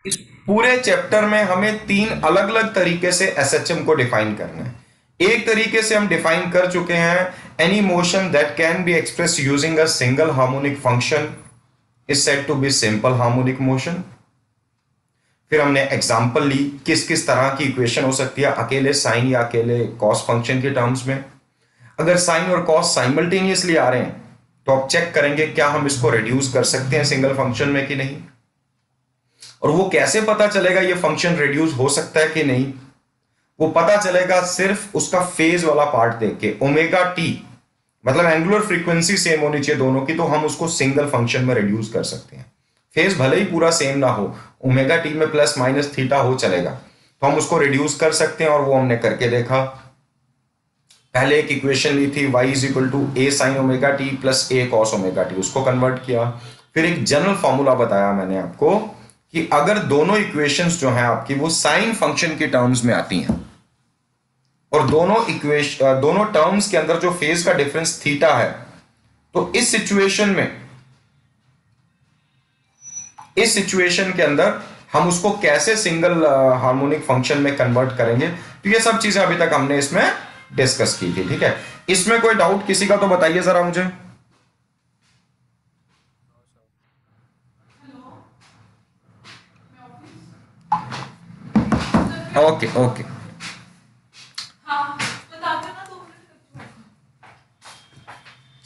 इस पूरे चैप्टर में हमें तीन अलग अलग तरीके से एसएचएम को डिफाइन करना है। एक तरीके से हम डिफाइन कर चुके हैं, any motion that can be express using a single harmonic function is said to be simple harmonic motion. फिर हमने एग्जांपल ली किस किस तरह की इक्वेशन हो सकती है, अकेले साइन या अकेले कॉस फंक्शन के टर्म्स में। अगर साइन और कॉस साइमल्टेनियसली आ रहे हैं तो आप चेक करेंगे क्या हम इसको रिड्यूस कर सकते हैं सिंगल फंक्शन में कि नहीं, और वो कैसे पता चलेगा ये फंक्शन रिड्यूस हो सकता है कि नहीं। वो पता चलेगा सिर्फ उसका फेज वाला पार्ट देख के, ओमेगा टी मतलब एंगुलर फ्रीक्वेंसी सेम होनी चाहिए दोनों की, तो हम उसको सिंगल फंक्शन में रिड्यूस कर सकते हैं। फेज भले ही पूरा सेम ना हो, ओमेगा टी में प्लस माइनस थीटा हो चलेगा, तो हम उसको रिड्यूस कर सकते हैं, और वो हमने करके देखा। पहले एक इक्वेशन ली थी y is equal to a sine omega t plus a cos omega t, उसको कन्वर्ट किया। फिर एक जनरल फॉर्मूला बताया मैंने आपको कि अगर दोनों इक्वेशंस जो हैं आपकी वो साइन फंक्शन के टर्म्स में आती हैं, और दोनों टर्म्स के अंदर जो फेज का डिफरेंस थीटा है, तो इस सिचुएशन के अंदर हम उसको कैसे सिंगल हार्मोनिक फंक्शन में कन्वर्ट करेंगे। तो ये सब चीजें अभी तक हमने इसमें डिस्कस की थी। ठीक है, इसमें कोई डाउट किसी का तो बताइए जरा मुझे। ओके ओके,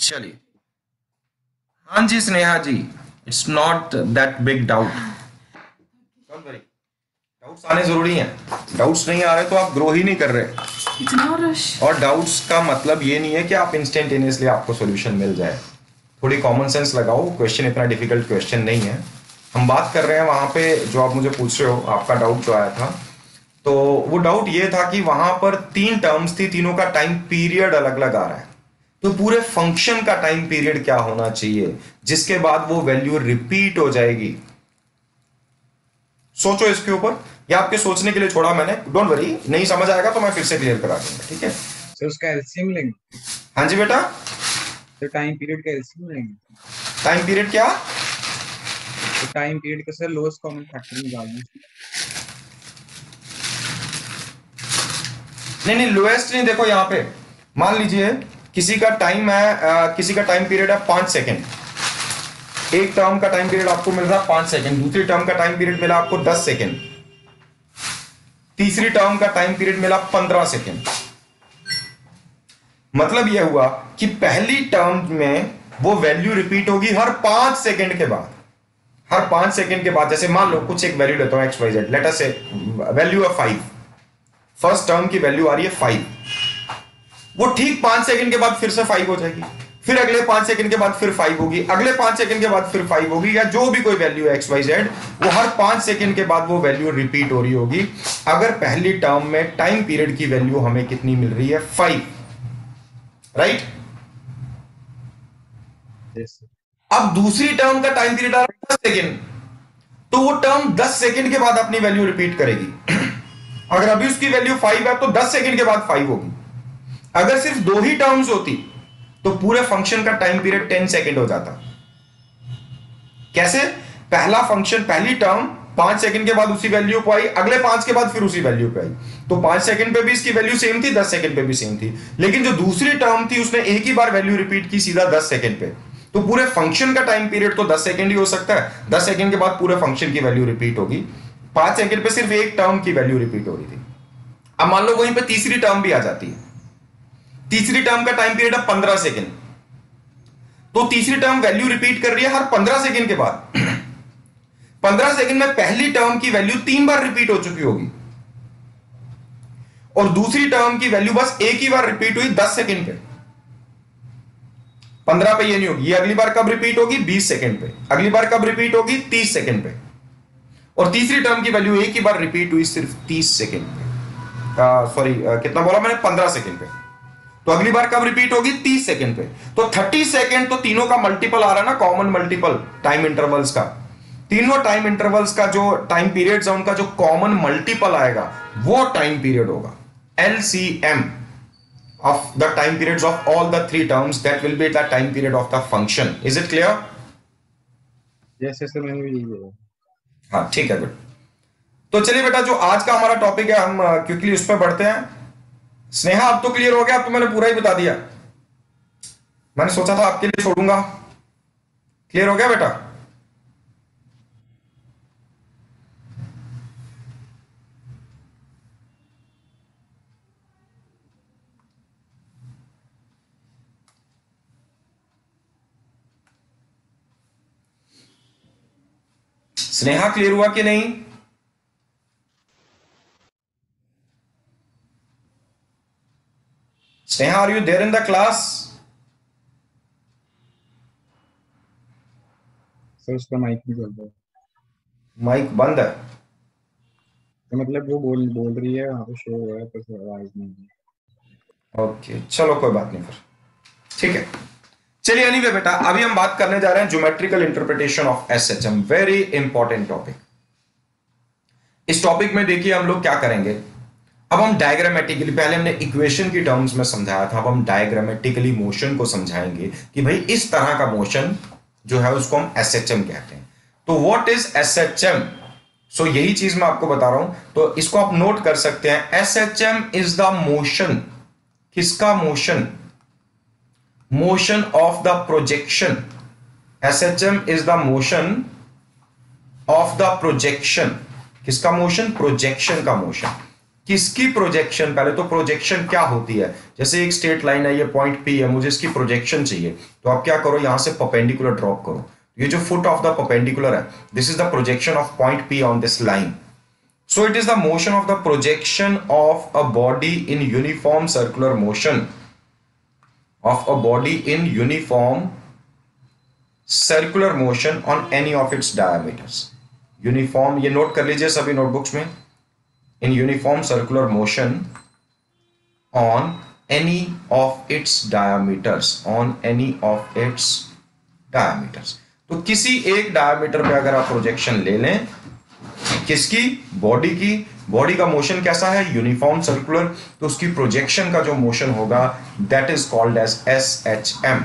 चलिए। हाँ जी Sneha ji, it's not that big doubt, don't worry. Doubts आने जरूरी हैं, डाउट्स नहीं आ रहे तो आप ग्रो ही नहीं कर रहे। इतना रश। और डाउट्स का मतलब ये नहीं है कि आप इंस्टेंटेनियसली आपको सॉल्यूशन मिल जाए। थोड़ी कॉमन सेंस लगाओ, क्वेश्चन इतना डिफिकल्ट क्वेश्चन नहीं है। हम बात कर रहे हैं वहां पे जो आप मुझे पूछ रहे हो, आपका डाउट जो आया था, तो वो डाउट ये था कि वहां पर तीन टर्म्स थी, तीनों का टाइम पीरियड अलग अलग आ रहा है, तो पूरे फंक्शन का टाइम पीरियड क्या होना चाहिए जिसके बाद वो वैल्यू रिपीट हो जाएगी। सोचो इसके ऊपर, या आपके सोचने के लिए छोड़ा मैंने, डोंट वरी, नहीं समझ आएगा तो मैं फिर से क्लियर करा दूंगा। ठीक है, सर उसका एलसीएम लेंगे। हाँ जी बेटा। तो टाइम पीरियड का एलसीएम लेंगे। टाइम पीरियड क्या? तो टाइम पीरियड का सर लोएस्ट कॉमन फैक्टर निकालना। नहीं नहीं, लोएस्ट नहीं। देखो यहाँ पे मान लीजिए किसी का टाइम है, किसी का टाइम पीरियड है 5 सेकेंड। एक टर्म का टाइम पीरियड आपको मिल रहा है 5 सेकेंड, दूसरी टर्म का टाइम पीरियड मिला आपको 10 सेकेंड, तीसरी टर्म का टाइम पीरियड मिला 15 सेकेंड। मतलब यह हुआ कि पहली टर्म में वो वैल्यू रिपीट होगी हर 5 सेकेंड के बाद। हर 5 सेकेंड के बाद, जैसे मान लो कुछ एक वैल्यू लेता हूं x y z, let us say value है 5, फर्स्ट टर्म की वैल्यू आ रही है 5, वो ठीक 5 सेकेंड के बाद फिर से 5 हो जाएगी, फिर अगले 5 सेकेंड के बाद फिर 5 होगी, अगले 5 सेकेंड के बाद फिर 5 होगी, या जो भी कोई वैल्यू है एक्स वाई जेड, वो हर 5 सेकेंड के बाद वो वैल्यू रिपीट हो रही होगी। अगर पहली टर्म में टाइम पीरियड की वैल्यू हमें कितनी मिल रही है? 5, राइट। Yes sir. अब दूसरी टर्म का टाइम पीरियड आ रहा है 10 सेकेंड, तो वो टर्म 10 सेकेंड के बाद अपनी वैल्यू रिपीट करेगी। अगर अभी उसकी वैल्यू 5 है तो 10 सेकेंड के बाद 5 होगी। अगर सिर्फ दो ही टर्म्स होती तो पूरे फंक्शन का टाइम पीरियड 10 सेकेंड हो जाता। कैसे? पहला फंक्शन, पहली टर्म 5 सेकेंड के बाद उसी वैल्यू पे आई, अगले 5 के बाद फिर उसी वैल्यू पे आई, तो 5 सेकेंड पे भी इसकी वैल्यू सेम थी, 10 सेकेंड पे भी सेम थी। लेकिन जो दूसरी टर्म थी उसने एक ही बार वैल्यू रिपीट की सीधा 10 सेकेंड पे, तो पूरे फंक्शन का टाइम पीरियड तो 10 सेकेंड ही हो सकता है। 10 सेकेंड के बाद पूरे फंक्शन की वैल्यू रिपीट होगी, 5 सेकेंड पे सिर्फ एक टर्म की वैल्यू रिपीट हो रही थी। अब मान लो वहीं पे तीसरी टर्म भी आ जाती है, तीसरी टर्म का टाइम पीरियड है 15 सेकेंड, तो तीसरी टर्म वैल्यू रिपीट कर रही है हर 15 सेकेंड के बाद। 15 सेकेंड में पहली टर्म की वैल्यू 3 बार रिपीट हो चुकी होगी, और दूसरी टर्म की वैल्यू बस एक ही बार रिपीट हुई 10 सेकेंड पे। 15 पे ये नहीं होगी, ये अगली बार कब रिपीट होगी? 20 सेकेंड पे। अगली बार कब रिपीट होगी? 30 सेकेंड पे। और तीसरी टर्म की वैल्यू एक ही बार रिपीट हुई सिर्फ 30 सेकेंड पे, सॉरी कितना बोला मैंने? 15 सेकेंड पे। तो अगली बार कब रिपीट होगी? 30 सेकेंड पे। तो 30 सेकेंड तो तीनों का मल्टीपल आ रहा है ना, कॉमन मल्टीपल टाइम इंटरवल्स का। तीनों टाइम इंटरवल्स का जो टाइम पीरियड्स है उनका जो कॉमन मल्टीपल आएगा वो टाइम पीरियड होगा। LCM of the time periods of all the three terms, that will be the time period of the function. Is it clear? Yes sir, मैंने भी यही बोला। हाँ ठीक है, गुड। तो चलिए बेटा, जो आज का हमारा टॉपिक है हम क्विकली उस पर बढ़ते हैं। स्नेहा अब तो क्लियर हो गया, अब तो मैंने पूरा ही बता दिया। मैंने सोचा था आपके लिए छोड़ूंगा। क्लियर हो गया बेटा? स्नेहा क्लियर हुआ कि नहीं? Sneha, are you there in the class? Sir उसका माइक नहीं चल रहा है। माइक बंद है। तो मतलब वो बोल रही है, वहाँ पे शो हो रहा है, पर आवाज नहीं है। ओके, चलो कोई बात नहीं फिर, ठीक है। चलिए एनीवे बेटा, अभी हम बात करने जा रहे हैं geometrical interpretation of SHM. Very important topic. इस टॉपिक में देखिए हम लोग क्या करेंगे। अब हम डायग्रामेटिकली, पहले हमने इक्वेशन की टर्म्स में समझाया था, अब हम डायग्रामेटिकली मोशन को समझाएंगे कि भाई इस तरह का मोशन जो है उसको हम एसएचएम कहते हैं। तो व्हाट इज एसएचएम? सो यही चीज मैं आपको बता रहा हूं, तो इसको आप नोट कर सकते हैं। एसएचएम इज द मोशन, किसका motion? Motion of the projection. SHM is the motion of the projection. किसका मोशन? प्रोजेक्शन का मोशन। किसकी प्रोजेक्शन? पहले तो प्रोजेक्शन क्या होती है। जैसे एक स्ट्रेट लाइन है, ये पॉइंट पी है, मुझे इसकी प्रोजेक्शन चाहिए, तो आप क्या करो, यहां से परपेंडिकुलर ड्रॉप करो। ये जो फुट ऑफ द परपेंडिकुलर है, this is the projection of point P on this line. So it is the motion of the projection of a body in uniform circular motion, of a body in uniform circular motion on any of its diameters. Uniform, ये note कर लीजिए सभी notebooks में। In uniform circular motion on any of its diameters, on any of its diameters. तो किसी एक diameter पे अगर आप प्रोजेक्शन ले लें, किसकी? बॉडी की। बॉडी का मोशन कैसा है? Uniform circular. तो उसकी प्रोजेक्शन का जो मोशन होगा, that is called as SHM.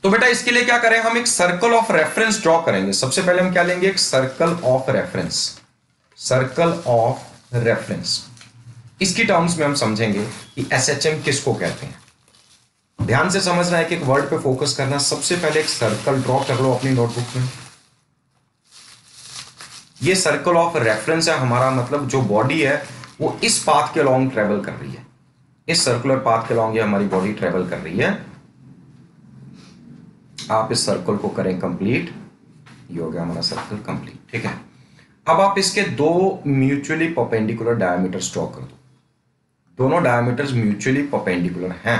तो बेटा इसके लिए क्या करें, हम एक सर्कल ऑफ रेफरेंस ड्रॉ करेंगे। सबसे पहले हम क्या लेंगे? एक circle of reference. Circle of reference, इसकी टर्म्स में हम समझेंगे कि एसएचएम किसको कहते हैं। ध्यान से समझना है, कि एक वर्ड पे फोकस करना। सबसे पहले एक सर्कल ड्रॉ कर लो अपनी नोटबुक में। ये सर्कल ऑफ रेफरेंस है हमारा, मतलब जो बॉडी है वो इस पाथ के लॉन्ग ट्रेवल कर रही है, इस सर्कुलर पाथ के लॉन्ग ये हमारी बॉडी ट्रेवल कर रही है। आप इस सर्कल को करें कंप्लीट, ये हो गया हमारा सर्कल कंप्लीट, ठीक है। अब आप इसके दो म्यूचुअली परपेंडिकुलर डायमीटर्स ड्रॉ कर दो। दोनों डायमीटर्स म्यूचुअली परपेंडिकुलर हैं।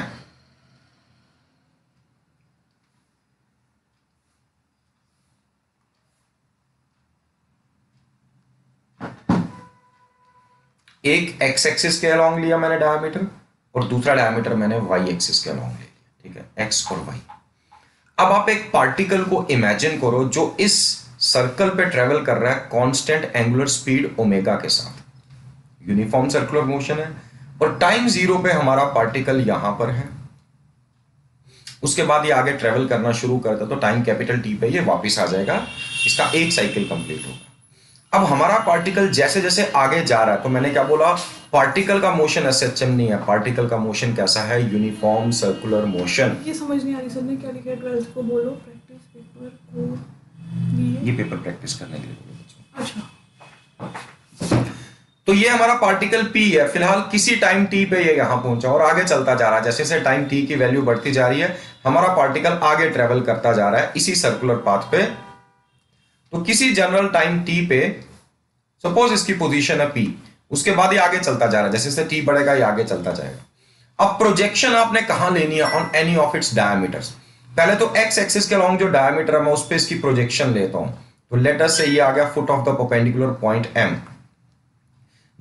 एक एक्स एक्सिस के अलॉन्ग लिया मैंने डायमीटर, और दूसरा डायमीटर मैंने वाई एक्सिस के अलॉन्ग ले लिया, ठीक है, एक्स और वाई। अब आप एक पार्टिकल को इमेजिन करो जो इस सर्कल पे ट्रेवल कर रहा है कांस्टेंट एंगुलर स्पीड ओमेगा के साथ। यूनिफॉर्म सर्कुलर मोशन है, और टाइम जीरो पे हमारा पार्टिकल यहां पर है। उसके बाद ये आगे ट्रेवल करना शुरू करता है, तो टाइम कैपिटल टी पे ये वापस आ जाएगा, इसका एक साइकिल कंप्लीट होगा। अब हमारा पार्टिकल जैसे जैसे आगे जा रहा है, तो मैंने क्या बोला, पार्टिकल का मोशन एसएचएम नहीं है। पार्टिकल का मोशन कैसा है? Uniform circular motion. ये समझ नहीं आ रही सर ने क्या लिखा है 12th को, बोलो प्रैक्टिस पेपर को लिए। ये पेपर प्रैक्टिस करने के लिए बोले बच्चों। अच्छा, तो ये हमारा पार्टिकल पी है, फिलहाल किसी टाइम टी पे ये यहां पहुंचा और आगे चलता जा रहा है। जैसे जैसे टाइम टी की वैल्यू बढ़ती जा रही है, हमारा पार्टिकल आगे ट्रेवल करता जा रहा है इसी सर्कुलर पाथ पे। तो किसी जनरल टाइम टी पे, सपोज इसकी पोजीशन है पी, उसके बाद ये आगे चलता जा रहा है, जैसे जैसे टी बढ़ेगा ये आगे चलता जाएगा। अब प्रोजेक्शन आपने कहां लेनी है? On any of it's diameters. पहले तो एक्स एक्सिस के अलॉन्ग जो डायमीटर है मैं उस पर इसकी प्रोजेक्शन लेता हूं। तो लेट अस से ये आ गया foot of the perpendicular point M.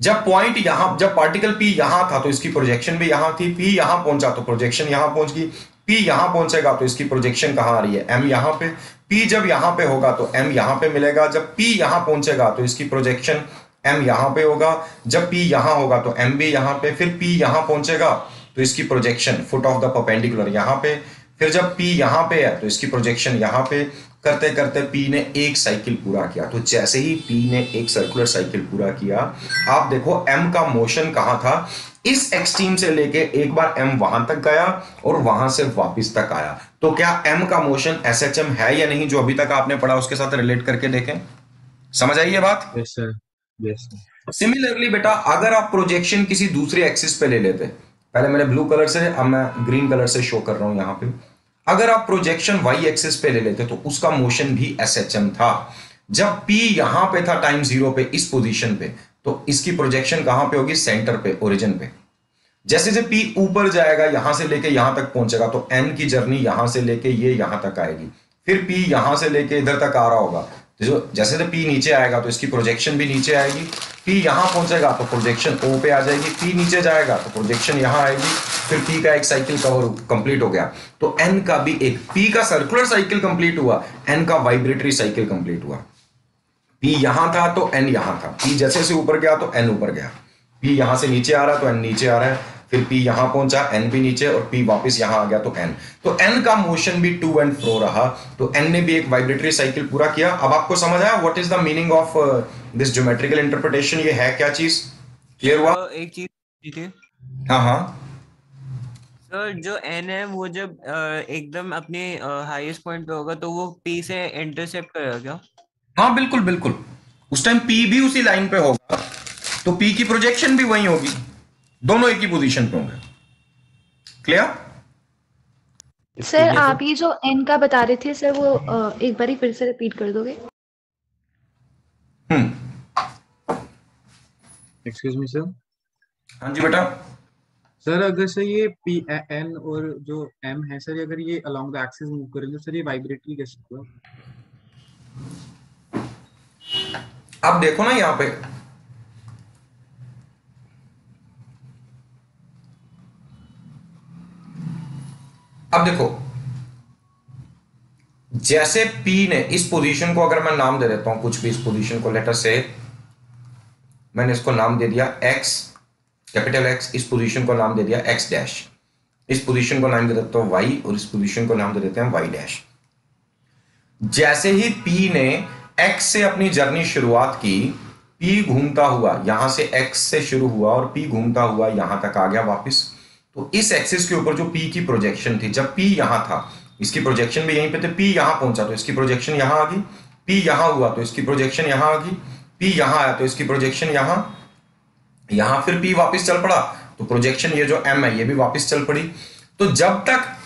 जब पॉइंट यहां, जब पार्टिकल पी यहां था तो इसकी प्रोजेक्शन भी यहां थी, पी यहां पहुंचा तो प्रोजेक्शन यहां पहुंच गई। P यहां पहुंचेगा तो इसकी प्रोजेक्शन कहां आ रही है, M यहां पे। P जब यहां पे होगा तो M यहां पे मिलेगा, जब P यहां पहुंचेगा तो इसकी प्रोजेक्शन M यहां पे होगा, जब P यहां होगा तो M भी यहां पे, फिर P यहां पहुंचेगा तो इसकी projection foot of the perpendicular यहां पे, फिर जब P यहां पे है तो इसकी प्रोजेक्शन यहां पे। करते करते P ने एक साइकिल पूरा किया, तो जैसे ही P ने एक सर्कुलर साइकिल पूरा किया, आप देखो M का मोशन कहां था, इस एक्सट्रीम से लेके एक बार M वहां तक गया और वहां से वापस तक आया। तो क्या M का मोशन SHM है या नहीं, जो अभी तक आपने पढ़ा उसके साथ रिलेट करके देखें, समझ आई ये बात? Yes sir, yes sir. Similarly बेटा, अगर आप प्रोजेक्शन किसी दूसरे एक्सिस पे ले लेते, पहले मैंने ब्लू कलर से, अब मैं ग्रीन कलर से शो कर रहा हूं यहां पे, अगर आप प्रोजेक्शन वाई एक्सिस पे ले लेते तो उसका मोशन भी SHM था। जब P यहां पे था टाइम जीरो पे इस पोजीशन पे, तो इसकी प्रोजेक्शन कहां पे होगी, सेंटर पे, ओरिजिन पे। जैसे जैसे P ऊपर जाएगा यहां से लेके यहां तक पहुंचेगा तो N की जर्नी यहां से लेके ये यहां तक आएगी, फिर P यहां से लेके इधर तक आ रहा होगा, तो जो जैसे जैसे P नीचे आएगा तो इसकी प्रोजेक्शन भी नीचे आएगी। P यहां पहुंचेगा तो प्रोजेक्शन O पे आ जाएगी, P नीचे जाएगा तो प्रोजेक्शन यहां आएगी, फिर P का एक साइकिल कवर कंप्लीट हो गया। तो N का भी एक, P का सर्कुलर साइकिल कंप्लीट हुआ, N का वाइब्रेटरी साइकिल कंप्लीट हुआ। P यहां था तो N यहां था, P जैसे से ऊपर गया तो N ऊपर गया, P यहां से नीचे आ रहा तो N नीचे आ रहा है, फिर P यहां पहुंचा, N भी नीचे, और P वापस यहां आ गया तो N। तो N का मोशन भी टू एंड फ्रो रहा, तो N ने भी एक वाइब्रेटरी साइकिल पूरा किया। अब आपको समझ आया what is the meaning of this geometrical interpretation, ये है क्या चीज, क्लियर हुआ? एक चीज पूछी थी हाँ हाँ सर, जो एन है वो जब एकदम अपने हाईएस्ट पॉइंट पे होगा तो वो पी से इंटरसेप्ट करेगा क्या? हाँ, बिल्कुल बिल्कुल, उस टाइम P भी उसी लाइन पे होगा, तो P की प्रोजेक्शन भी वही होगी, दोनों एक ही पोजीशन पे होंगे, क्लियर? सर आप ये जो एन का बता रहे थे सर, वो एक बार फिर से रिपीट कर दोगे? Excuse me sir. हाँ जी बेटा। सर अगर से ये पी एन और जो एम है सर, अगर ये अलोंग द एक्सिस मूव करेंगे सर, ये वाइब्रेटरी कैसे होगा? आप देखो ना यहां पे, अब देखो, जैसे P ने इस पोजीशन को, अगर मैं नाम दे देता हूं कुछ भी, इस पोजीशन को लेटर से मैंने इसको नाम दे दिया X, कैपिटल X, इस पोजीशन को नाम दे दिया X डैश, इस पोजीशन को नाम दे देता हूं Y, और इस पोजीशन को नाम दे देते हैं Y डैश। जैसे ही P ने X से अपनी जर्नी शुरुआत की, P घूमता हुआ यहां से, X से शुरू हुआ और P घूमता हुआ यहां तक आ गया वापस, तो इस एक्सिस के ऊपर जो P की प्रोजेक्शन थी, जब P यहां था इसकी प्रोजेक्शन भी यहीं पे थे, P यहां पहुंचा तो इसकी प्रोजेक्शन यहां आ गई, P यहां हुआ तो इसकी प्रोजेक्शन यहां आ गई, P यहां आया तो इसकी प्रोजेक्शन यहां, यहां फिर P वापस चल पड़ा तो प्रोजेक्शन ये जो M है ये भी वापस चल पड़ी। तो जब तक,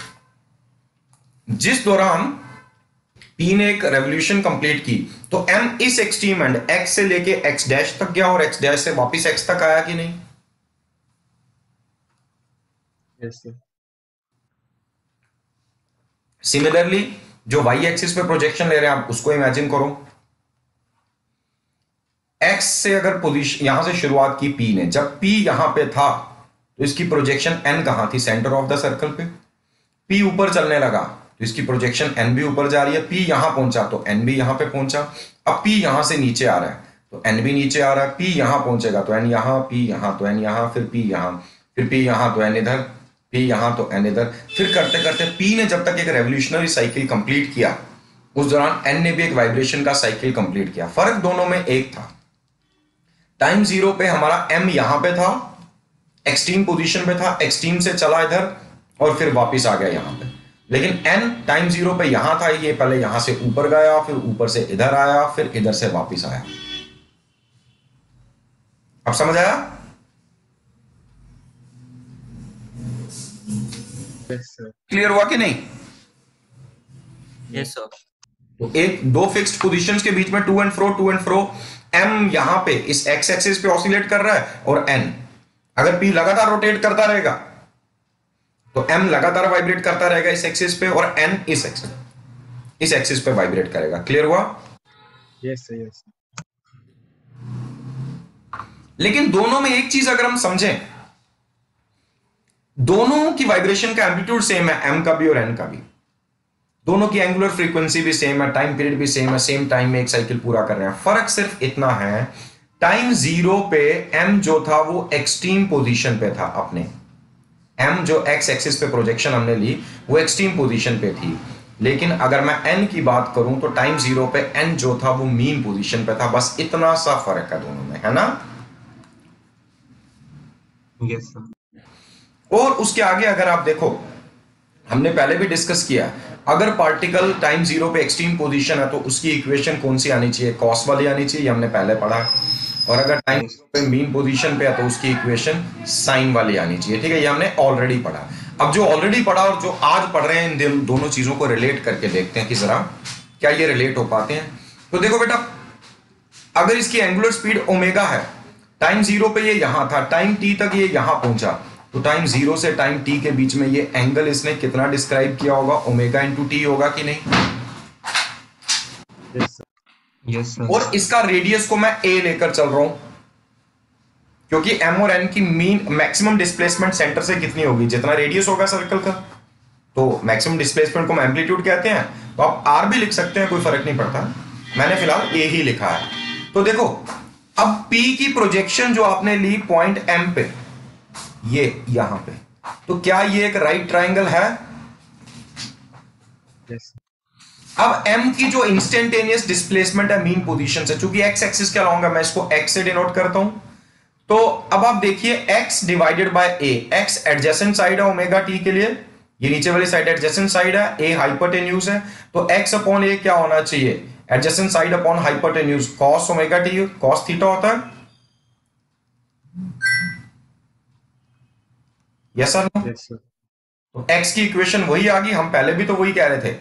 जिस दौरान P ने एक रेवोल्यूशन कंप्लीट की, तो M इस एक्सट्रीम एंड X से लेके X डैश तक गया और X डैश से वापस X तक आया कि नहीं? Yes sir. सिमिलरली जो Y एक्सिस पे प्रोजेक्शन ले रहे हैं आप उसको इमेजिन करो, X से अगर पोजीशन यहां से शुरुआत की P ने, जब P यहां पे था तो इसकी प्रोजेक्शन N कहां थी, सेंटर ऑफ द सर्कल पे। P ऊपर चलने लगा तो इसकी प्रोजेक्शन N भी ऊपर जा रही है, P यहां पहुंचा तो N भी यहां पे पहुंचा। अब P यहां से नीचे आ रहा है तो N भी नीचे आ रहा है, P यहां पहुंचेगा तो N यहां, P यहां तो N यहां, फिर P यहां, फिर P यहां तो N इधर, P यहां तो N इधर। फिर करते करते P ने जब तक एक रेवोल्यूशनरी साइकिल कंप्लीट किया, उस दौरान N ने भी एक वाइब्रेशन का साइकिल कंप्लीट किया। फर्क दोनों में एक था, टाइम जीरो पे हमारा M यहां पे था, एक्सट्रीम पोजीशन पे था, एक्सट्रीम से चला इधर और फिर वापस आ गया यहां पे। लेकिन N टाइम जीरो पे यहां था, ये पहले यहां से ऊपर गया, फिर ऊपर से इधर आया, फिर इधर से वापस आया। अब समझ आया? Yes sir. क्लियर हुआ कि नहीं? Yes sir. तो एक दो फिक्स्ड पोजीशंस के बीच में टू एंड फ्रो M यहां पे इस X एक्सिस पे ऑसिलेट कर रहा है, और N अगर P लगातार रोटेट करता रहेगा तो M लगातार वाइब्रेट करता रहेगा इस एक्सिस पे, और N इस एक्सिस पे वाइब्रेट करेगा। क्लियर हुआ? Yes sir, yes. लेकिन दोनों में एक चीज अगर हम समझें, दोनों की वाइब्रेशन का एम्पलीट्यूड सेम है, एम का भी और एन का भी, दोनों की एंगुलर फ्रीक्वेंसी भी सेम है, टाइम पीरियड भी सेम है, सेम टाइम में एक साइकिल पूरा कर रहे हैं। फर्क सिर्फ इतना है, टाइम 0 पे एम जो था वो एक्सट्रीम पोजीशन पे था अपने, एम जो एक्स एक्सिस पे प्रोजेक्शन हमने ली वो एक्सट्रीम पोजीशन पे थी, लेकिन अगर मैं एन की बात करूं तो टाइम 0 पे एन जो था वो मीन पोजीशन पे था। बस इतना सा फर्क है दोनों में, है ना। Yes sir. और उसके आगे अगर आप देखो, हमने पहले भी डिस्कस किया, अगर पार्टिकल टाइम 0 पे एक्सट्रीम पोजीशन है तो उसकी इक्वेशन कौन सी आनी चाहिए, कॉस वाली आनी चाहिए, हमने पहले पढ़ा। और अगर टाइम 0 पे मीन पोजीशन पे है तो उसकी इक्वेशन साइन वाली आनी चाहिए, ठीक है, ये हमने ऑलरेडी पढ़ा। अब जो ऑलरेडी पढ़ा और जो आज पढ़ रहे हैं, इन दोनों चीजों को रिलेट करके देखते हैं कि जरा क्या ये रिलेट हो पाते हैं। तो देखो बेटा, अगर इसकी एंगुलर स्पीड ओमेगा है, टाइम 0 पे ये यहां था, टाइम टी तक ये यहां पहुंचा, तो टाइम 0 से टाइम टी के बीच में ये एंगल इसने कितना डिस्क्राइब किया होगा, ओमेगा इंटू टी होगा कि नहीं। Yes sir. और इसका रेडियस को मैं ए लेकर चल रहा हूं, क्योंकि एम और एन की मीन मैक्सिमम डिस्प्लेसमेंट सेंटर से कितनी होगी, जितना रेडियस होगा सर्कल का, तो मैक्सिमम डिस्प्लेसमेंट को हम एम्पलीट्यूड कहते हैं। तो आप आर भी लिख सकते हैं, कोई फर्क नहीं पड़ता, मैंने फिलहाल ए ही लिखा है। तो देखो, अब पी की प्रोजेक्शन जो आपने ली पॉइंट एम पे, ये यहां पे, तो क्या ये एक राइट ट्राइंगल है। यस। अब m की जो इंस्टेंटेनियस डिस्प्लेसमेंट है मीन पोजीशन से, चूंकि x एक्सिस के अलॉन्ग है, मैं इसको x से डिनोट करता हूं। तो अब आप देखिए x divided by a, x adjacent side है ओमेगा t के लिए, ये नीचे वाली साइड एडजेसेंट साइड है, a हाइपोटेन्यूज है, तो x अपॉन a क्या होना चाहिए, adjacent side upon hypotenuse, cos omega t, cos theta होता है। Yes sir. Yes sir. तो x की इक्वेशन वही आ गई, हम पहले भी तो वही कह रहे थे,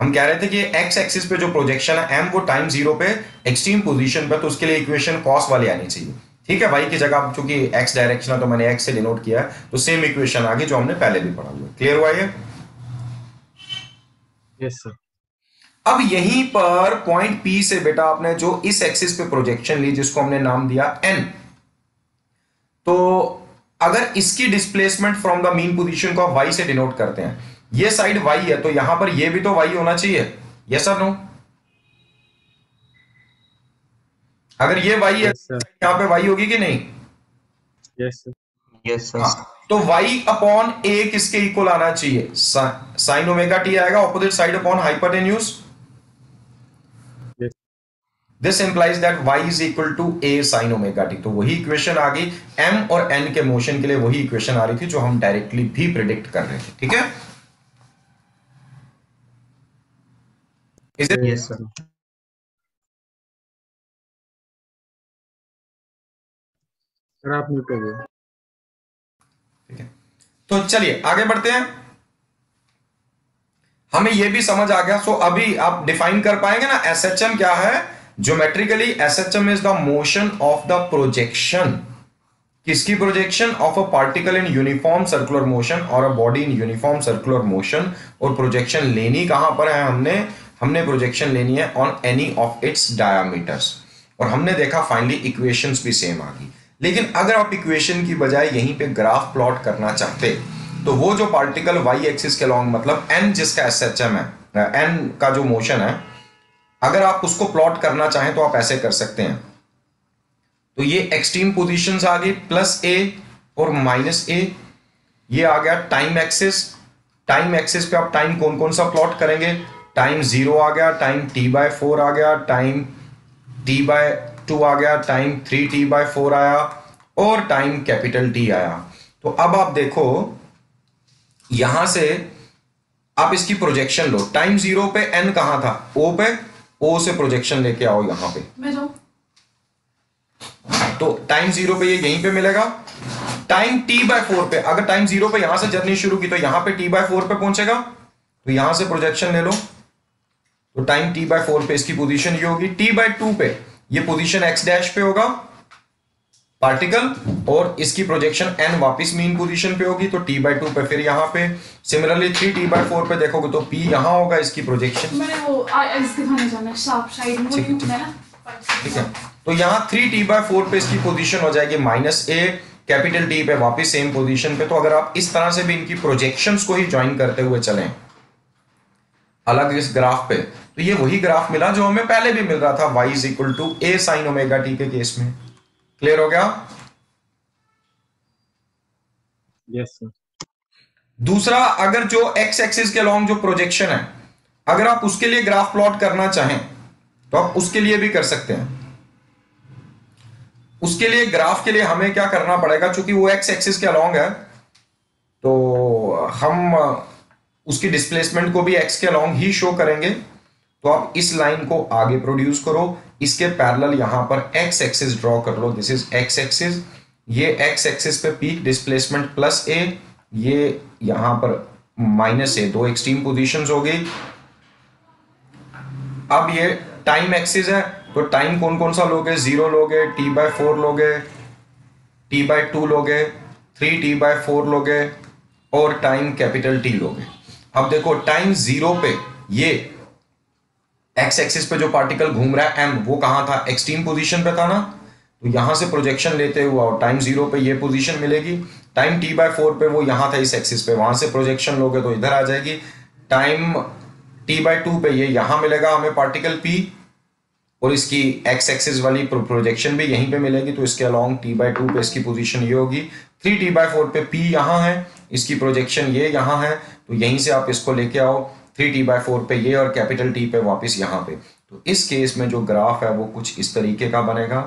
हम कह रहे थे कि x एक्सिस पे जो प्रोजेक्शन है m वो टाइम 0 पे एक्सट्रीम पोजीशन पे, तो उसके लिए इक्वेशन cos वाली आनी चाहिए, ठीक है। y की जगह चूंकि x डायरेक्शन है तो मैंने x से डिनोट किया, तो सेम इक्वेशन आ गई जो हमने पहले भी पढ़ा हुआ। क्लियर हुआ ये। Yes sir. अब यहीं पर पॉइंट P से बेटा आपने जो इस एक्सिस पे प्रोजेक्शन ली जिसको हमने नाम दिया n, तो अगर इसकी displacement from the mean position को आप y से डिनोट करते हैं, ये साइड y है तो यहां पर ये भी तो y होना चाहिए, यस और नो। अगर ये y है यस सर। यहां पे y होगी कि नहीं। Yes sir. Yes sir. हाँ, तो y अपॉन a किसके इक्वल आना चाहिए, साइन ओमेगा टी आएगा, opposite side upon hypotenuse. This implies that y is equal to a sine omega t. तो वही इक्वेशन आ गई, m और n के मोशन के लिए वही इक्वेशन आ रही थी जो हम डायरेक्टली भी प्रिडिक्ट कर रहे थे, ठीक है। Yes sir. सर आप म्यूट हो गए। ठीक है, तो चलिए आगे बढ़ते हैं। हमें यह भी समझ आ गया, सो अभी आप डिफाइन कर पाएंगे ना एसएचएम क्या है। Geometrically SHM is the motion of the projection, किसकी projection, of a particle in uniform circular motion और a body in uniform circular motion. और प्रोजेक्शन लेनी कहां पर है, हमने प्रोजेक्शन लेनी है on any of its diameters. और हमने देखा फाइनली इक्वेशंस भी सेम आ गई। लेकिन अगर आप इक्वेशन की बजाय यहीं पे ग्राफ प्लॉट करना चाहते, तो वो जो पार्टिकल वाई एक्सिस के लॉन्ग, मतलब एन जिसका एसएचएम है, एन का जो मोशन है, अगर आप उसको प्लॉट करना चाहें तो आप ऐसे कर सकते हैं। तो ये एक्सट्रीम पोजीशंस आ गई प्लस ए और माइनस ए, ये आ गया टाइम एक्सिस। टाइम एक्सिस पे आप टाइम कौन कौन सा प्लॉट करेंगे, टाइम 0 आ गया, टाइम t/4 आ गया, टाइम t/2 आ गया, टाइम 3t/4 आया और टाइम कैपिटल T आया। तो अब आप देखो यहां से आप इसकी प्रोजेक्शन लो, टाइम 0 पे n कहां था, O पे, O से प्रोजेक्शन लेके आओ यहां पे, मैं जाऊं? तो टाइम 0 पे ये यहीं पे मिलेगा। टाइम t/4 पे, अगर टाइम 0 पे यहां से जर्नी शुरू की तो यहां पे t/4 पे पहुंचेगा, तो यहां से प्रोजेक्शन ले लो, तो टाइम t/4 पे इसकी पोजीशन ये होगी। t/2 पे ये पोजीशन x डैश पे होगा पार्टिकल, और इसकी प्रोजेक्शन n वापस मीन पोजीशन पे होगी, तो t/2 पे फिर यहां पे। सिमिलरली 3t/4 पे देखोगे तो p यहां होगा इसकी प्रोजेक्शन, मैंने वो आइस दिखाने जाना है, शार्प साइड में ठीक है, वो है ना। ठीक है। तो यहां 3t/4 पे इसकी पोजीशन हो जाएगी -a कैपिटल टी पे वापस सेम पोजीशन पे। तो अगर आप इस तरह से भी इनकी प्रोजेक्शंस को ही ज्वाइन करते हुए चलें अलग इस ग्राफ पे, तो ये वही ग्राफ मिला जो हमें पहले भी मिल रहा था, y is equal to a sine omega t के केस में। क्लियर हो गया? Yes sir. दूसरा, अगर जो x एक्सिस के लॉन्ग जो प्रोजेक्शन है, अगर आप उसके लिए ग्राफ प्लॉट करना चाहें तो आप उसके लिए भी कर सकते हैं। उसके लिए ग्राफ के लिए हमें क्या करना पड़ेगा, चूंकि वो x एक्सिस के अलॉन्ग है तो हम उसकी डिस्प्लेसमेंट को भी x के अलॉन्ग ही शो करेंगे। तो आप इस लाइन को आगे प्रोड्यूस करो, इसके पैरेलल यहां पर x एक्सिस ड्रॉ कर लो, दिस इज x एक्सिस। ये x एक्सिस पे पीक डिस्प्लेसमेंट प्लस a, ये यहां पर माइनस a, दो एक्सट्रीम पोजीशंस हो गई। अब ये टाइम एक्सिस है, तो टाइम कौन कौन सा लोगे, 0 लोगे, t/4 लोगे, t/2 लोगे, 3t/4 लोगे और टाइम कैपिटल T लोगे। अब देखो टाइम 0 पे ये x एक्सिस पे जो पार्टिकल घूम रहा है m, वो कहां था, एक्सट्रीम पोजीशन पे था ना, तो यहां से प्रोजेक्शन लेते हुआ और टाइम 0 पे ये पोजीशन मिलेगी। टाइम t/4 पे वो यहां था इस एक्सिस पे, वहां से प्रोजेक्शन लोगे तो इधर आ जाएगी। टाइम t/2 पे ये यहां मिलेगा हमें पार्टिकल p, और इसकी x एक्सिस वाली प्रोजेक्शन भी यहीं पे मिलेगी, तो इसके अलोंग t/2 पे इसकी पोजीशन ये होगी। 3t/4 पे p यहां है, इसकी प्रोजेक्शन ये यहां है, तो यहीं से आप इसको लेके आओ 3t/4 पे ये और कैपिटल T पे वापस यहां पे। तो इस केस में जो ग्राफ है वो कुछ इस तरीके का बनेगा।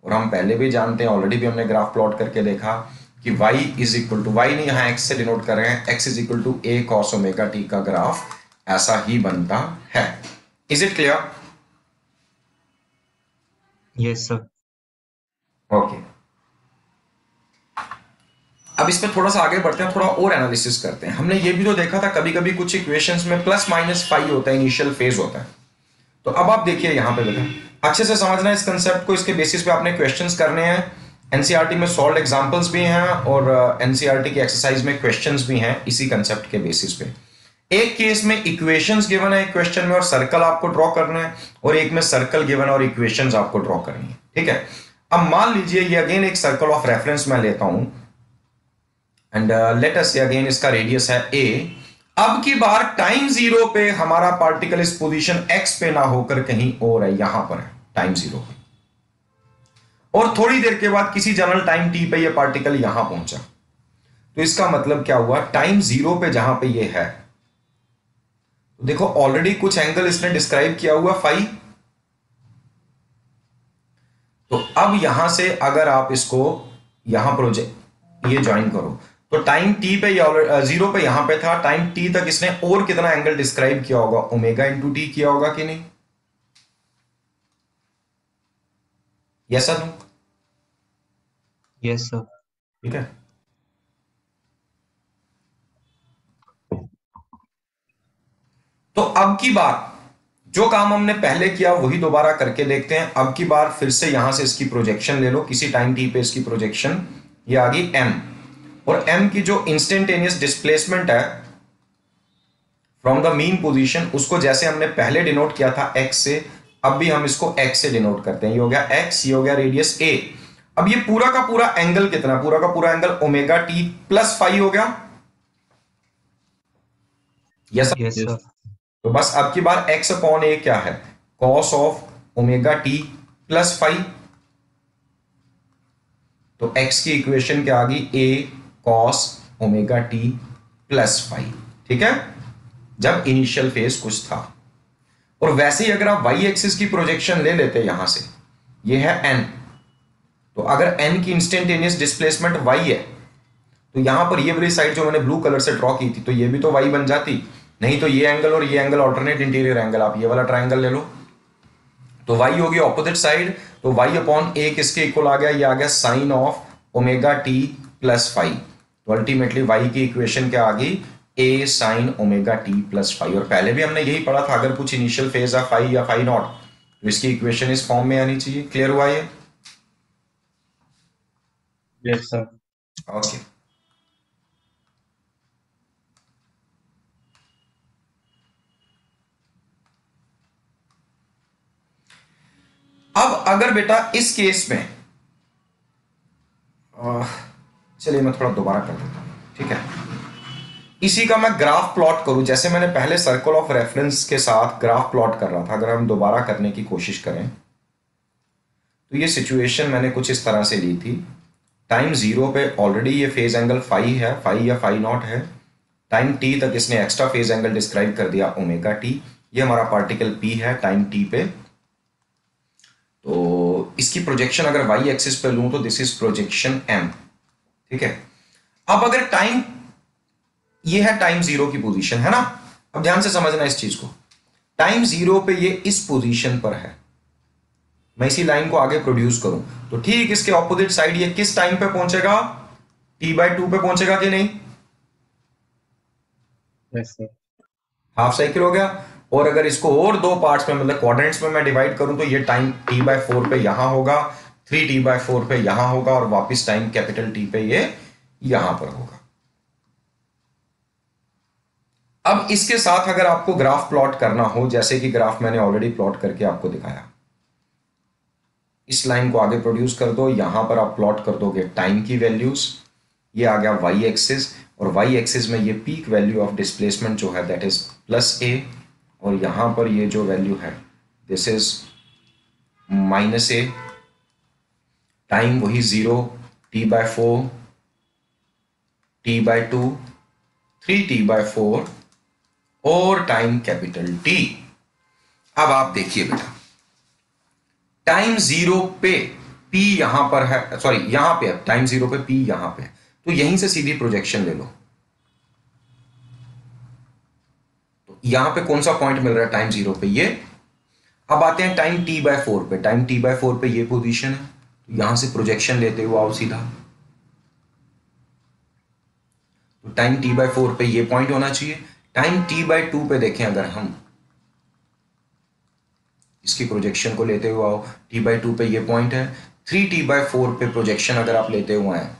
और हम पहले भी जानते हैं, ऑलरेडी भी हमने ग्राफ प्लॉट करके देखा कि y is equal to, y नहीं यहाँ x से डिनोट कर रहे हैं, x is equal to a cos omega t का ग्राफ ऐसा ही बनता है। Is it clear? Yes sir. Okay, अब इस पे थोड़ा सा आगे बढ़ते हैं, थोड़ा और एनालिसिस करते हैं। हमने ये भी तो देखा था कभी कभी कुछ इक्वेशंस में प्लस माइनस फाई होता है, इनिशियल फेज होता है। तो अब आप देखिए यहां पे बेटा अच्छे से समझना है इस कंसेप्ट को, इसके बेसिस पे आपने क्वेश्चंस करने हैं। एनसीईआरटी में सॉल्व एग्जांपल्स भी हैं और एनसीईआरटी की एक्सरसाइज में क्वेश्चंस भी हैं इसी कंसेप्ट के बेसिस पे। एक केस में इक्वेशंस गिवन है एक क्वेश्चन में और सर्कल आपको ड्रॉ करना है, और एक में सर्कल गिवन है और इक्वेशंस आपको ड्रॉ करनी है। ठीक है, अब मान लीजिए ये अगेन एक सर्कल ऑफ रेफरेंस मैं लेता हूं एंड लेट अस से अगेन इसका रेडियस है a। अब की बार टाइम 0 पे हमारा पार्टिकल इस पोजीशन x पे ना होकर कहीं और है, यहां पर है टाइम 0 पे, और थोड़ी देर के बाद किसी जनरल टाइम t पे ये पार्टिकल यहां पहुंचा। तो इसका मतलब क्या हुआ, टाइम 0 पे जहां पे ये है, तो देखो ऑलरेडी कुछ एंगल इसने डिस्क्राइब किया हुआ फाई। तो अब यहां से अगर आप इसको यहां प्रोजेक्ट ये ज्वाइन करो, तो टाइम t पे या 0 पे यहां पे था, टाइम t तक इसने और कितना एंगल डिस्क्राइब किया होगा, ओमेगा इंटू टी किया होगा कि नहीं? Yes sir, yes sir. ठीक है। तो अब की बार जो काम हमने पहले किया वही दोबारा करके देखते हैं। अब की बार फिर से यहां से इसकी प्रोजेक्शन ले लो, किसी टाइम t पे इसकी प्रोजेक्शन ये आ गई m, और m की जो इंस्टेंटेनियस डिस्प्लेसमेंट है फ्रॉम द मीन पोजीशन, उसको जैसे हमने पहले डिनोट किया था x से, अब भी हम इसको x से डिनोट करते हैं। ये हो गया x, ये हो गया रेडियस a। अब ये पूरा का पूरा एंगल कितना, पूरा का पूरा angle omega t plus phi हो गया। Yes sir. तो बस अब की बार x अपॉन a क्या है, cos of omega t plus phi. तो x की इक्वेशन क्या आ गई, a cos omega t plus phi. ठीक है, जब इनिशियल फेज कुछ था। और वैसे ही अगर आप y एक्सिस की प्रोजेक्शन ले लेते यहां से, ये है n, तो अगर n की इंस्टेंटेनियस डिस्प्लेसमेंट y है, तो यहां पर ये वाली साइड जो मैंने ब्लू कलर से ड्रॉ की थी, तो ये भी तो y बन जाती। नहीं तो ये एंगल और ये एंगल ऑल्टरनेट इंटीरियर एंगल, आप ये वाला ट्राइंगल ले लो, तो y होगी ऑपोजिट साइड, तो y अपॉन a किसके इक्वल आ गया, ये आ गया sine of omega t plus phi. तो अल्टीमेटली y की इक्वेशन क्या आ गई, a sine omega t plus phi. और पहले भी हमने यही पढ़ा था, अगर कुछ इनिशियल फेज है फाई या फाई नॉट, तो इसकी इक्वेशन इस फॉर्म में आनी चाहिए। क्लियर हुआ ये? Yes sir. ओके, अब अगर बेटा इस केस में चलिए मैं थोड़ा दोबारा कर देता हूं, ठीक है। इसी का मैं ग्राफ प्लॉट करूं, जैसे मैंने पहले सर्कल ऑफ रेफरेंस के साथ ग्राफ प्लॉट कर रहा था, अगर हम दोबारा करने की कोशिश करें तो ये सिचुएशन मैंने कुछ इस तरह से ली थी। टाइम 0 पे ऑलरेडी ये फेज एंगल फाई है, फाई या फाई नॉट है। टाइम t तक इसने एक्स्ट्रा फेज एंगल डिस्क्राइब कर दिया ओमेगा t। ये हमारा पार्टिकल p है टाइम t पे। तो इसकी प्रोजेक्शन अगर y एक्सिस पे लूं तो दिस इज प्रोजेक्शन m, ठीक है। अब अगर टाइम, ये है टाइम 0 की पोजीशन, है ना। अब ध्यान से समझना इस चीज को। टाइम 0 पे ये इस पोजीशन पर है, मैं इसी लाइन को आगे प्रोड्यूस करूं तो ठीक इसके ऑपोजिट साइड ये किस टाइम पे पहुंचेगा, t/2 पे पहुंचेगा कि नहीं? Yes sir. हाफ साइकिल हो गया। और अगर इसको और दो पार्ट्स में मतलब क्वाड्रेंट्स में मैं डिवाइड करूं तो ये टाइम t/4 पे यहां होगा, 3t/4 पे यहां होगा और वापस टाइम कैपिटल T पे ये यहां पर होगा। अब इसके साथ अगर आपको ग्राफ प्लॉट करना हो, जैसे कि ग्राफ मैंने ऑलरेडी प्लॉट करके आपको दिखाया, इस लाइन को आगे प्रोड्यूस कर दो, यहां पर आप प्लॉट कर दोगे टाइम की वैल्यूज, ये आ गया y एक्सिस, और y एक्सिस में ये पीक वैल्यू ऑफ डिस्प्लेसमेंट जो है दैट इज +a, और यहां पर ये जो वैल्यू है दिस इज -a। टाइम वही 0, t/4, t/2, 3t/4 और टाइम कैपिटल T। अब आप देखिए बेटा, टाइम 0 पे P यहां पर है, सॉरी यहां पे, टाइम 0 पे P यहां पे, तो यहीं से सीधी प्रोजेक्शन ले लो। तो यहां पे कौन सा पॉइंट मिल रहा है टाइम 0 पे, ये। अब आते हैं टाइम t/4 पे, टाइम t/4 पे ये पोजीशन है, तो यहां से प्रोजेक्शन लेते हुए आओ सीधा, तो टाइम t/4 पे ये पॉइंट होना चाहिए। टाइम t/2 पे देखें, अगर हम इसकी प्रोजेक्शन को लेते हुए आओ, t/2 पे ये पॉइंट है। 3t/4 पे प्रोजेक्शन अगर आप लेते हुए हैं,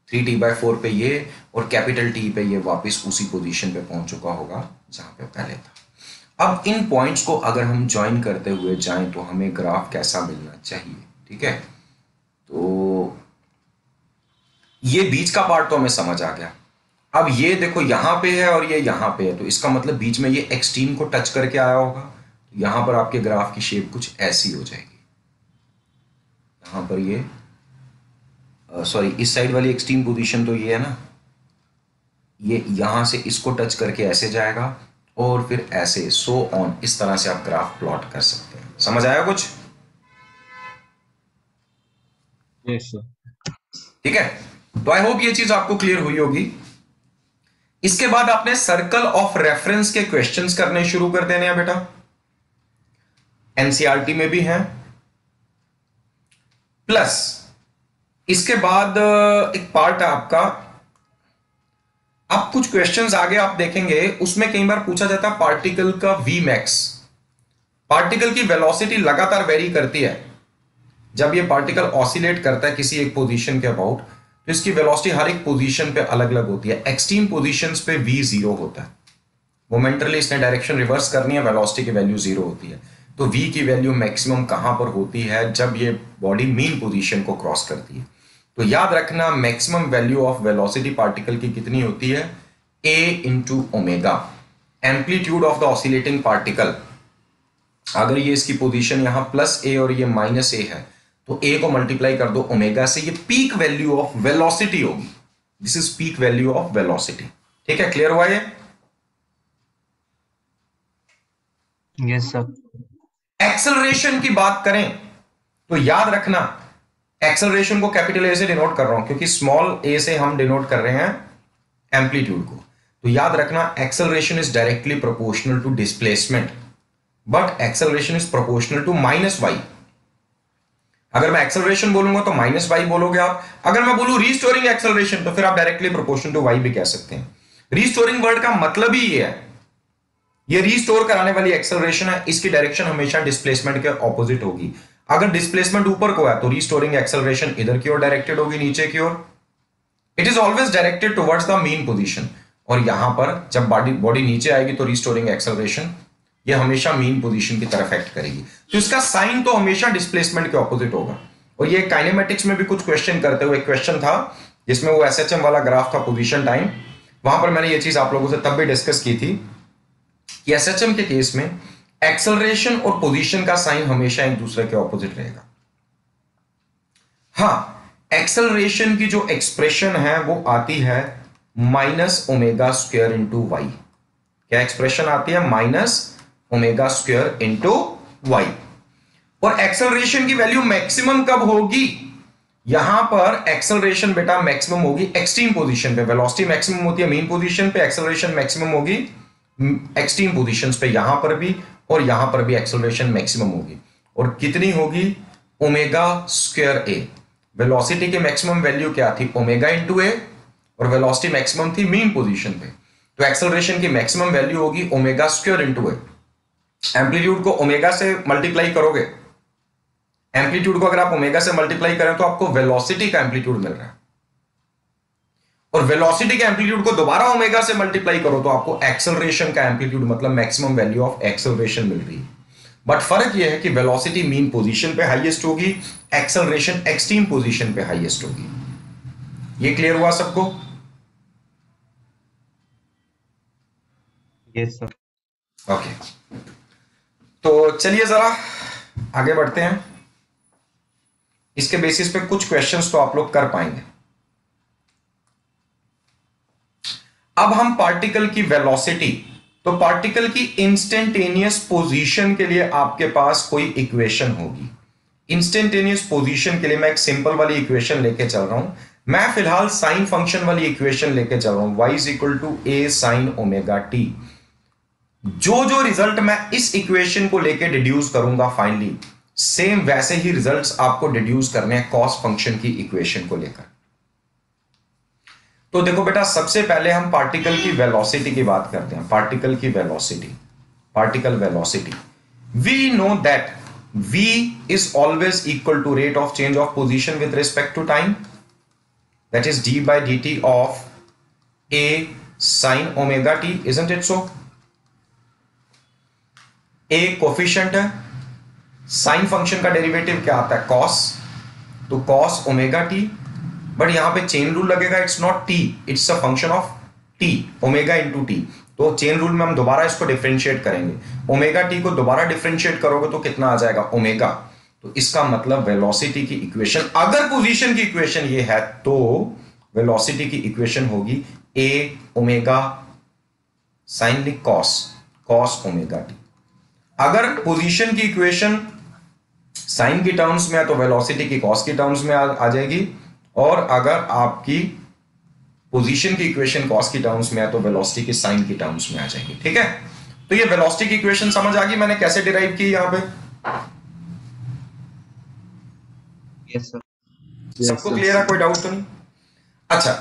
3t/4 पे ये, और कैपिटल T पे ये वापस उसी पोजीशन पे पहुंच चुका होगा जहां पे पहले था। अब इन पॉइंट्स को अगर हम ज्वाइन करते हुए जाएं तो हमें ग्राफ कैसा मिलना चाहिए, ठीक है। तो ये बीच का पार्ट तो हमें समझ आ गया। अब ये देखो यहां पे है और ये यहां पे है, तो इसका मतलब बीच में ये एक्सट्रीम को टच करके आया होगा। यहां पर आपके ग्राफ की शेप कुछ ऐसी हो जाएगी। यहां पर ये सॉरी इस साइड वाली एक्सट्रीम पोजीशन तो ये है ना, ये यहां से इसको टच करके ऐसे जाएगा और फिर ऐसे सो ऑन, इस तरह से आप ग्राफ प्लॉट कर सकते हैं। समझ आया कुछ? Yes sir. ठीक है, तो आई होप ये चीज आपको क्लियर हुई होगी। इसके बाद आपने सर्कल ऑफ रेफरेंस के क्वेश्चंस करने शुरू कर देने हैं बेटा, एनसीईआरटी में भी हैं। प्लस इसके बाद एक पार्ट है आपका, आप कुछ क्वेश्चंस आगे आप देखेंगे, उसमें कई बार पूछा जाता है पार्टिकल का वी मैक्स। पार्टिकल की वेलोसिटी लगातार वेरी करती है। जब ये पार्टिकल ऑसिलेट करता है किसी एक पोजीशन के अबाउट, तो इसकी वेलोसिटी हर एक पोजीशन पे अलग अलग होती है। एक्सट्रीम पोजीशंस पे v 0 होता है, मोमेंटली इसने डायरेक्शन रिवर्स करनी है, वेलोसिटी की वैल्यू 0 होती है। तो v की वैल्यू मैक्सिमम कहां पर होती है, जब ये बॉडी मीन पोजीशन को क्रॉस करती है। तो याद रखना maximum value of velocity particle की कितनी होती है, a into omega, amplitude of the oscillating particle. अगर ये इसकी पोजीशन यहां +a और ये -a है, तो a को मल्टीप्लाई कर दो ओमेगा से, ये पीक वैल्यू ऑफ वेलोसिटी होगी। This is peak value of velocity. ठीक है, क्लियर हुआ ये? Yes sir. एक्सेलरेशन की बात करें तो याद रखना, एक्सेलरेशन को कैपिटल ए से डिनोट कर रहा हूं क्योंकि स्मॉल ए से हम डिनोट कर रहे हैं एम्पलीट्यूड को। तो याद रखना acceleration is directly proportional to displacement, but acceleration is proportional to -y। अगर मैं एक्सेलरेशन बोलूंगा तो -y बोलोगे आप। अगर मैं बोलूं रीस्टोरिंग एक्सेलरेशन तो फिर आप डायरेक्टली प्रोपोर्शनल टू y भी कह सकते हैं। रीस्टोरिंग वर्ड का मतलब ही ये है, ये रीस्टोर कराने वाली एक्सेलरेशन है, इसकी डायरेक्शन हमेशा डिस्प्लेसमेंट के ऑपोजिट होगी। अगर डिस्प्लेसमेंट ऊपर को है तो रीस्टोरिंग एक्सेलरेशन इधर की ओर डायरेक्टेड होगी, नीचे की ओर। It is always directed towards the mean position. और यहां पर जब बॉडी नीचे आएगी तो रीस्टोरिंग एक्सेलरेशन ये हमेशा मीन पोजीशन की तरफ एक्ट करेगी। तो इसका साइन तो हमेशा डिस्प्लेसमेंट के ऑपोजिट होगा। और ये काइनेमेटिक्स में भी कुछ क्वेश्चन करते हुए क्वेश्चन था जिसमें वो एसएचएम वाला ग्राफ था, पोजीशन टाइम, वहां पर मैंने ये चीज आप लोगों से तब भी डिस्कस की थी कि एसएचएम के केस में एक्सेलरेशन और पोजीशन का साइन हमेशा एक दूसरे के ऑपोजिट रहेगा। हाँ, एक्सेलरेशन की जो एक्सप्रेशन है वो आती है minus omega square into y. क्या एक्सप्रेशन आती है? Minus omega square into y. और एक्सेलरेशन की वैल्यू मैक्सिमम कब होगी? यहां पर एक्सेलरेशन बेटा मैक्सिमम होगी एक्सट्रीम पोजीशन पे। वेलोसिटी मैक्सिमम होती है मीन पोजीशन पे, एक्सेलरेशन मैक्सिमम होगी एक्सट्रीम पोजीशंस पे, यहां पर भी और यहां पर भी एक्सेलरेशन मैक्सिमम होगी। और कितनी होगी? ओमेगा स्क्वायर ए। वेलोसिटी की मैक्सिमम वैल्यू क्या थी? ओमेगा इंटू ए, और वेलोसिटी मैक्सिमम थी मीन पोजीशन पे, तो एक्सेलरेशन की मैक्सिमम वैल्यू होगी ओमेगा स्क्वायर इंटू ए। एम्पलीट्यूड को ओमेगा से मल्टीप्लाई करोगे, एम्पलीट्यूड को अगर आप ओमेगा से मल्टीप्लाई करें तो आपको वेलोसिटी का एम्पलीट्यूड मिल रहा है, और वेलोसिटी के एम्पलीट्यूड को दोबारा ओमेगा से मल्टीप्लाई करो तो आपको एक्सेलरेशन का एम्पलीट्यूड मतलब मैक्सिमम वैल्यू ऑफ एक्सेलरेशन मिल रही है। बट फर्क यह है कि वेलोसिटी मीन पोजीशन पे हाईएस्ट होगी, एक्सेलरेशन एक्सट्रीम पोजीशन पे हाईएस्ट होगी। ये क्लियर हुआ सबको? Yes sir. ओके, तो चलिए जरा आगे बढ़ते हैं। इसके बेसिस पे कुछ क्वेश्चंस तो आप लोग कर पाएंगे। अब हम पार्टिकल की वेलोसिटी, तो पार्टिकल की इंस्टेंटेनियस पोजीशन के लिए आपके पास कोई इक्वेशन होगी। इंस्टेंटेनियस पोजीशन के लिए मैं एक सिंपल वाली इक्वेशन लेके चल रहा हूं। मैं फिलहाल साइन फंक्शन वाली इक्वेशन लेके चल रहा हूं, y is equal to a sine omega t. जो जो रिजल्ट मैं इस इक्वेशन को लेके डिड्यूस करूंगा फाइनली, सेम वैसे ही रिजल्ट्स आपको डिड्यूस करने हैं कॉस फंक्शन की इक्वेशन को लेकर। तो देखो बेटा, सबसे पहले हम पार्टिकल की वेलोसिटी की बात करते हैं। पार्टिकल की velocity, particle velocity, we know that v is always equal to rate of change of position with respect to time, that is d by dt of a sin omega t, isn't it so? a coefficient है, sine function का derivative क्या आता है? cos, तो cos omega T, but यहां पे chain rule लगेगा, it's not t, it's a function of t, omega into T. तो चेन रूल में हम दोबारा इसको डिफरेंशिएट करेंगे, ओमेगा टी को दोबारा डिफरेंशिएट करोगे तो कितना आ जाएगा? ओमेगा। तो इसका मतलब वेलोसिटी की इक्वेशन, अगर पोजीशन की इक्वेशन ये है तो वेलोसिटी की इक्वेशन होगी ए ओमेगा साइन लिख कॉस, कॉस ओमेगा टी। अगर पोजीशन की इक्वेशन साइन की टर्म्स में है तो वेलोसिटी की कॉस की टर्म्स में आ जाएगी, और अगर आपकी पोजीशन की इक्वेशन कॉस की टर्म्स में है तो वेलोसिटी की साइन की टर्म्स में आ जाएगी। ठीक है, तो ये वेलोसिटी की इक्वेशन समझ आ गई मैंने कैसे डिराइव की यहां पे? Yes sir. सबको क्लियर है? कोई डाउट तो नहीं? अच्छा,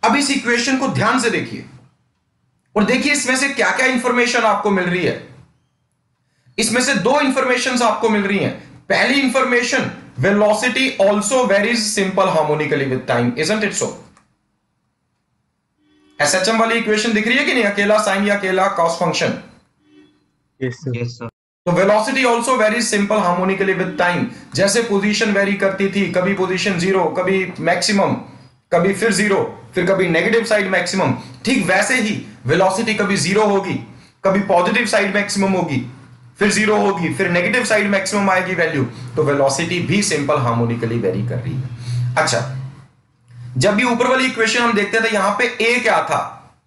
अब इस इक्वेशन को ध्यान से देखिए और देखिए इसमें से क्या क्या इंफॉर्मेशन आपको मिल रही है। इसमें से दो इंफॉर्मेशन आपको मिल रही हैं। पहली information, velocity also varies simple harmonically with time, isn't it so? SHM वाली इक्वेशन दिख रही है कि नहीं? अकेला साइन या अकेला cos function? Yes sir. Yes sir. तो velocity also varies simple harmonically with time. जैसे पोजीशन वेरी करती थी, कभी पोजीशन जीरो, कभी मैक्सिमम, कभी फिर जीरो, फिर कभी नेगेटिव साइड मैक्सिमम, ठीक वैसे ही वेलोसिटी कभी जीरो होगी, कभी पॉजिटिव साइड मैक्सिमम होगी, फिर जीरो होगी, फिर नेगेटिव साइड मैक्सिमम आएगी वैल्यू। तो वेलोसिटी भी सिंपल हार्मोनिकली वेरी कर रही है। अच्छा, जब भी ऊपर वाली इक्वेशन हम देखते थे यहां पे ए क्या था?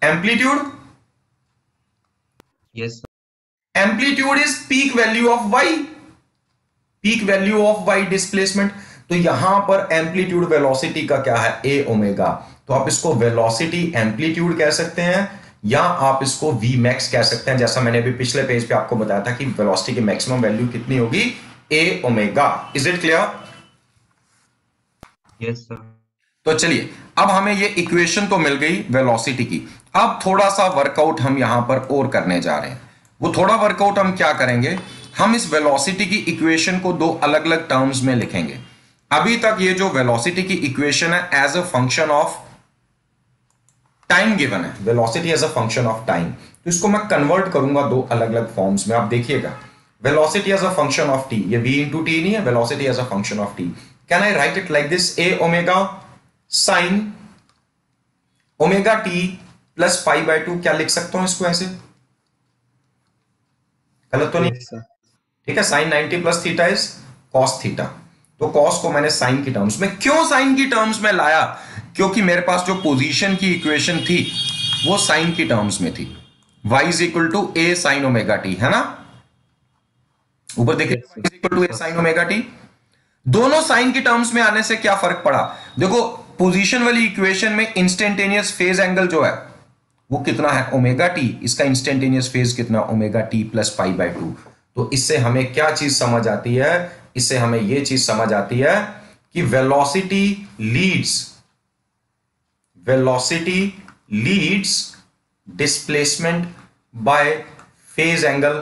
Amplitude. Yes. Amplitude is peak value of y, peak value of y displacement. तो यहां पर एम्पलीट्यूड वेलोसिटी का क्या है? A omega. तो आप इसको वेलोसिटी एम्पलीट्यूड कह सकते हैं या आप इसको वी मैक्स कह सकते हैं। जैसा मैंने अभी पिछले पेज पे आपको बताया था कि वेलोसिटी की मैक्सिमम वैल्यू कितनी होगी? A omega. Is it clear? Yes sir. तो चलिए, अब हमें ये इक्वेशन तो मिल गई वेलोसिटी की। अब थोड़ा सा वर्कआउट हम यहां पर और करने जा रहे हैं। वो थोड़ा वर्कआउट हम क्या करेंगे? हम इस वेलोसिटी की इक्वेशन को दो अलग अलग टर्म्स में लिखेंगे। अभी तक ये जो वेलोसिटी की इक्वेशन है as a function of time given है, velocity as a function of time, तो इसको मैं कन्वर्ट करूंगा दो अलग अलग फॉर्म्स में। आप देखिएगा, velocity as a function of t, ये v इंटू टी नहीं है, velocity as a function of t can I write it like this, a omega sine omega t plus pi by 2, क्या लिख सकता हूं इसको ऐसे? गलत तो नहीं? Yes, sir. ठीक है, sine 90 plus theta is cos theta. तो कॉस को मैंने साइन की टर्म्स में, क्यों साइन की टर्म्स में लाया? क्योंकि मेरे पास जो पोजीशन की इक्वेशन थी वो साइन की टर्म्स में थी, y is equal to a sine omega t, है ना? ऊपर देखिए, Yes, sir. y is equal to a sine omega t. दोनों साइन की टर्म्स में आने से क्या फर्क पड़ा? देखो, पोजीशन वाली इक्वेशन में इंस्टेंटेनियस फेज एंगल जो है वो कितना है? Omega T. इसका इंस्टेंटेनियस फेज कितना? Omega t plus pi by 2। तो इससे हमें क्या चीज समझ आती है? इससे हमें यह चीज समझ आती है कि velocity leads displacement by phase angle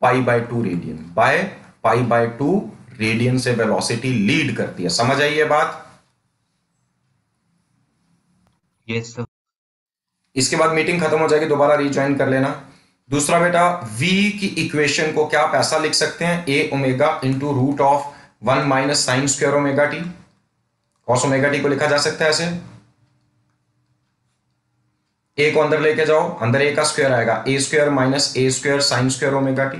pi by 2 radian, by pi by 2 radian से वेलोसिटी लीड करती है। समझ आई ये बात? Yes, sir. इसके बाद मीटिंग खत्म हो जाएगी, दोबारा रीज्वाइन कर लेना। दूसरा बेटा, v की इक्वेशन को क्या आप ऐसा लिख सकते हैं? a omega into root of 1 minus sine square omega t. Cos omega t को लिखा जा सकता है ऐसे। a को अंदर लेके जाओ, अंदर a का स्क्वायर आएगा, a square minus a square sine square omega T.